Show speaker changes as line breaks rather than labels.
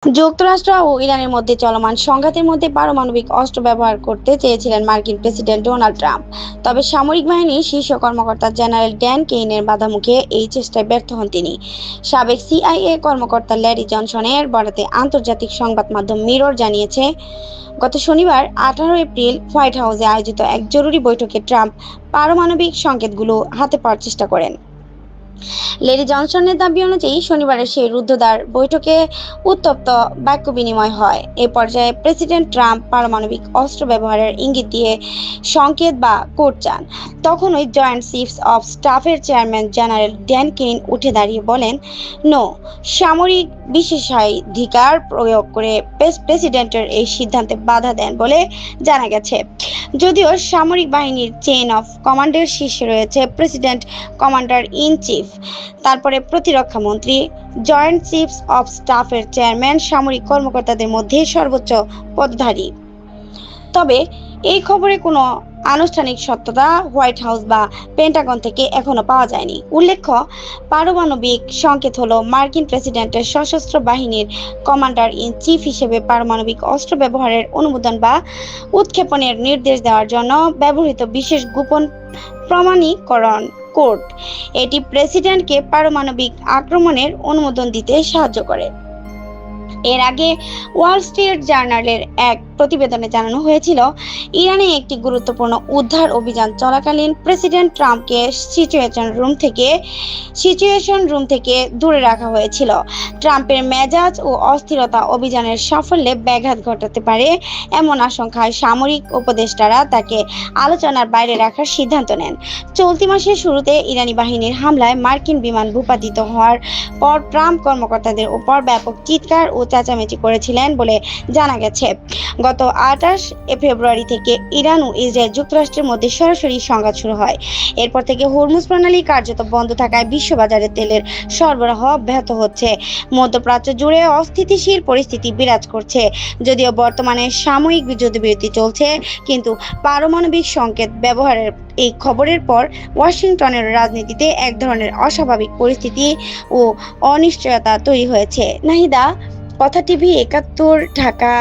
যুক্তরাষ্ট্র ও ইরানের মধ্যে চলমান সংঘাতের মধ্যে পারমাণবিক অস্ত্র ব্যবহার করতে চেয়েছিলেন মার্কিন প্রেসিডেন্ট ডোনাল্ড ট্রাম্প। তবে সামরিক বাহিনীর শীর্ষ কর্মকর্তা জেনারেল ড্যান কেইনের বাধা মুখে এই চেষ্টায় ব্যর্থ হন তিনি। সাবেক সিআইএ কর্মকর্তা ল্যারি জনসনের বরাতে আন্তর্জাতিক সংবাদ মাধ্যম মিরর জানিয়েছে, গত শনিবার 18 এপ্রিল হোয়াইট হাউসে আয়োজিত এক জরুরি বৈঠকে ট্রাম্প পারমাণবিক সংকেতগুলো হাতে পাওয়ার চেষ্টা করেন। লেডি জনসনের দাবি অনুযায়ী শনিবারের সেই রুদ্ধদ্বার বৈঠকে উত্তপ্ত বাক্য বিনিময় হয়। এ পর্যায়ে প্রেসিডেন্ট ট্রাম্প পারমাণবিক অস্ত্র ব্যবহারের ইঙ্গিত দিয়ে সংকেত বা কোড চান। তখনই জয়েন্ট চিফস অব স্টাফের চেয়ারম্যান জেনারেল ড্যান কেইন উঠে দাঁড়িয়ে বলেন, নো, সামরিক বিশেষাধিকার প্রয়োগ করে প্রেসিডেন্টের এই সিদ্ধান্তে বাধা দেন বলে জানা গেছে। যদিও সামরিক বাহিনীর চেইন অফ কমান্ডের শীর্ষে রয়েছে প্রেসিডেন্ট কমান্ডার ইন চিফ, তারপরে প্রতিরক্ষা মন্ত্রী, জয়েন্ট চিফস অব স্টাফের চেয়ারম্যান সামরিক কর্মকর্তাদের মধ্যে সর্বোচ্চ পদধারী। তবে এই খবরে কোনো আনুষ্ঠানিক সত্যতা হোয়াইট হাউস বা পেন্টাগন থেকে এখনো পাওয়া যায়নি। উল্লেখ্য, পারমাণবিক সংকেত হলো মার্কিন প্রেসিডেন্টের সশস্ত্র বাহিনীর কমান্ডার ইন চিফ হিসেবে পারমাণবিক অস্ত্র ব্যবহারের অনুমোদন বা উৎক্ষেপণের নির্দেশ দেওয়ার জন্য ব্যবহৃত বিশেষ গোপন প্রমাণীকরণ কোড। এটি প্রেসিডেন্টকে পারমাণবিক আক্রমণের অনুমোদন দিতে সাহায্য করে। এর আগে ওয়াল স্ট্রিট জার্নালের এক প্রতিবেদনে জানানো হয়েছিল, ইরানে একটি গুরুত্বপূর্ণ উদ্ধার অভিযান চলাকালীন প্রেসিডেন্ট ট্রাম্পকে সিচুয়েশন রুম থেকে দূরে রাখা হয়েছিল। ট্রাম্পের মেজাজ ও অস্থিরতা অভিযানের সাফল্যে ব্যাঘাত ঘটাতে পারে এমন আশঙ্কায় সামরিক উপদেষ্টারা তাকে আলোচনার বাইরে রাখার সিদ্ধান্ত নেন। চলতি মাসের শুরুতে ইরানি বাহিনীর হামলায় মার্কিন বিমান ভূপাতিত হওয়ার পর ট্রাম্প কর্মকর্তাদের উপর ব্যাপক চিৎকার ও চেঁচামেচি করেছিলেন বলে জানা গেছে। গত 28 ফেব্রুয়ারি থেকে ইরান ও ইসরায়েল যুক্তরাষ্ট্রের মধ্যে সরাসরি সংঘাত শুরু হয়। এরপর থেকে হরমুজ প্রণালী কার্যত বন্ধ থাকায় বিশ্ববাজারে তেলের সরবরাহ ব্যাহত হচ্ছে। মধ্যপ্রাচ্য জুড়ে অস্থিতিশীল পরিস্থিতি বিরাজ করছে। যদিও বর্তমানে সাময়িক যুদ্ধবিরতি চলছে, কিন্তু পারমাণবিক সংকেত ব্যবহারের এই খবরের পর ওয়াশিংটনের রাজনীতিতে এক ধরনের অস্বাভাবিক পরিস্থিতি ও অনিশ্চয়তা তৈরি হয়েছে। নাহিদা, কথা টিভি 71, ঢাকা।